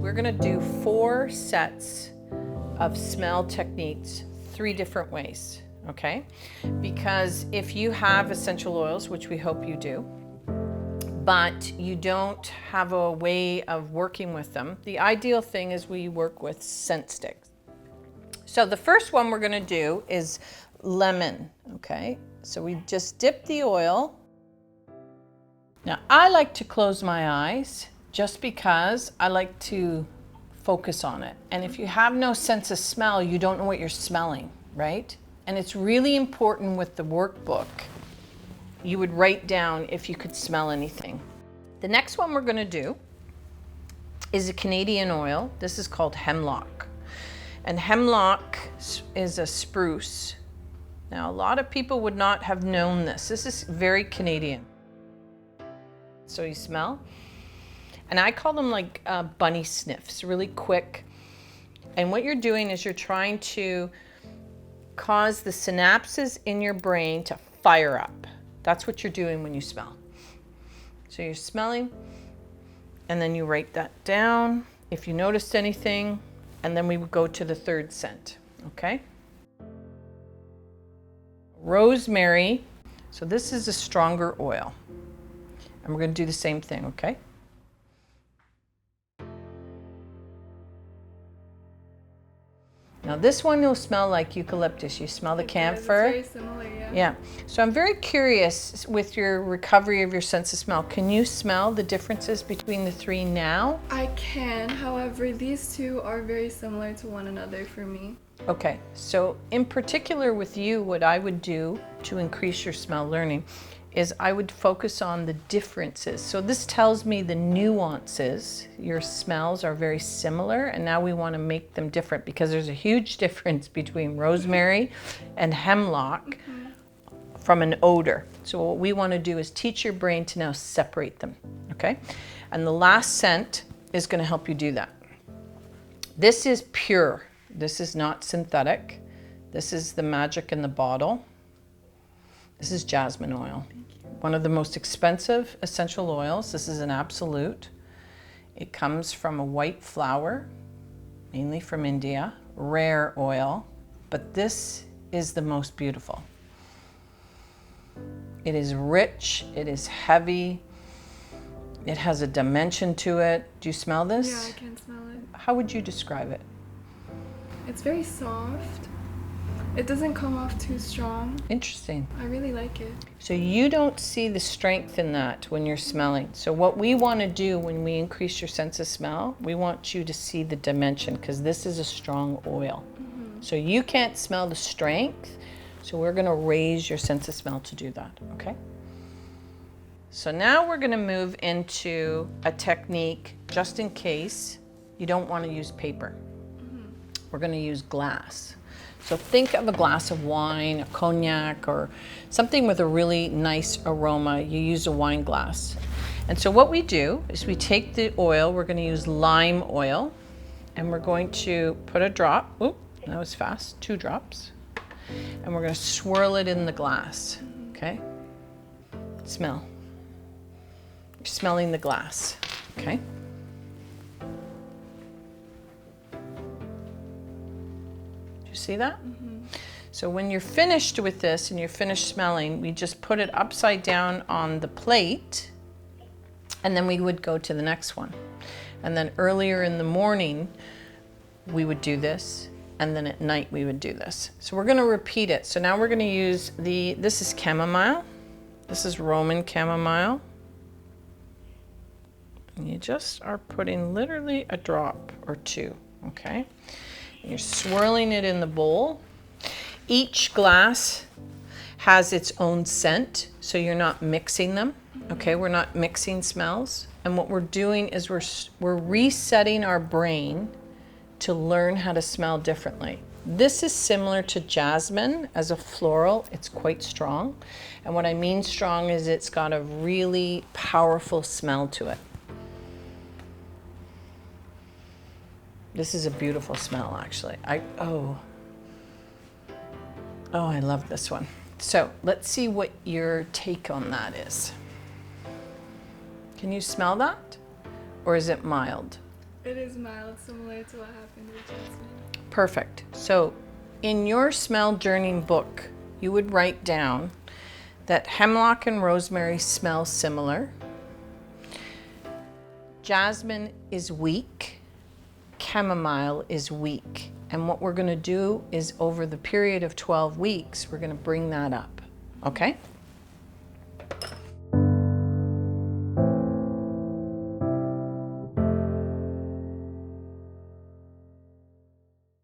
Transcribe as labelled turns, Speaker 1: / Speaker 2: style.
Speaker 1: We're gonna do 4 sets of smell techniques 3 different ways, okay? Because if you have essential oils, which we hope you do, but you don't have a way of working with them, the ideal thing is we work with scent sticks. So the first one we're gonna do is lemon, okay? So we just dip the oil. Now I like to close my eyes just because I like to focus on it. And if you have no sense of smell, you don't know what you're smelling, right? And it's really important with the workbook, you would write down if you could smell anything. The next one we're gonna do is a Canadian oil. This is called Hemlock. And Hemlock is a spruce. Now, a lot of people would not have known this. This is very Canadian. So you smell, and I call them like bunny sniffs, really quick. And what you're doing is you're trying to cause the synapses in your brain to fire up. That's what you're doing when you smell. So you're smelling, and then you write that down if you noticed anything, and then we would go to the third scent, okay? Rosemary. So this is a stronger oil. And we're going to do the same thing, okay? Now this one will smell like eucalyptus. You smell the camphor?
Speaker 2: It's very similar, yeah.
Speaker 1: Yeah. So I'm very curious with your recovery of your sense of smell. Can you smell the differences between the 3 now?
Speaker 2: I can, however, these 2 are very similar to one another for me.
Speaker 1: Okay, so in particular with you, what I would do to increase your smell learning is I would focus on the differences. So this tells me the nuances. Your smells are very similar, and now we want to make them different because there's a huge difference between rosemary and hemlock from an odor. So what we want to do is teach your brain to now separate them, okay? And the last scent is going to help you do that. This is pure. This is not synthetic. This is the magic in the bottle. This is jasmine oil. One of the most expensive essential oils. This is an absolute. It comes from a white flower, mainly from India, rare oil, but this is the most beautiful. It is rich, it is heavy, it has a dimension to it. Do you smell this?
Speaker 2: Yeah, I can smell it.
Speaker 1: How would you describe it?
Speaker 2: It's very soft. It doesn't come off too strong.
Speaker 1: Interesting.
Speaker 2: I really like it.
Speaker 1: So you don't see the strength in that when you're smelling. So what we want to do when we increase your sense of smell, we want you to see the dimension because this is a strong oil. So you can't smell the strength, so we're going to raise your sense of smell to do that, okay? So now we're going to move into a technique just in case you don't want to use paper. We're going to use glass. So think of a glass of wine, a cognac, or something with a really nice aroma. You use a wine glass. And so what we do is we take the oil, we're going to use lime oil, and we're going to put a drop, oop, that was fast, 2 drops, and we're going to swirl it in the glass, okay? Smell. You're smelling the glass, okay? You see that? So when you're finished with this and you're finished smelling, we just put it upside down on the plate, and then we would go to the next one. And then earlier in the morning, we would do this, and then at night we would do this. So we're gonna repeat it. So now we're gonna use this is chamomile. This is Roman chamomile. And you just are putting literally a drop or 2, okay? You're swirling it in the bowl. Each glass has its own scent, so you're not mixing them, okay? We're not mixing smells. And what we're doing is we're resetting our brain to learn how to smell differently. This is similar to jasmine as a floral. It's quite strong. And what I mean strong is it's got a really powerful smell to it. This is a beautiful smell, actually. Oh, I love this one. So let's see what your take on that is. Can you smell that? Or is it mild?
Speaker 2: It is mild, similar to what happened with Jasmine.
Speaker 1: Perfect. So in your smell journey book, you would write down that hemlock and rosemary smell similar. Jasmine is weak. Chamomile is weak. And what we're going to do is over the period of 12 weeks, we're going to bring that up. Okay?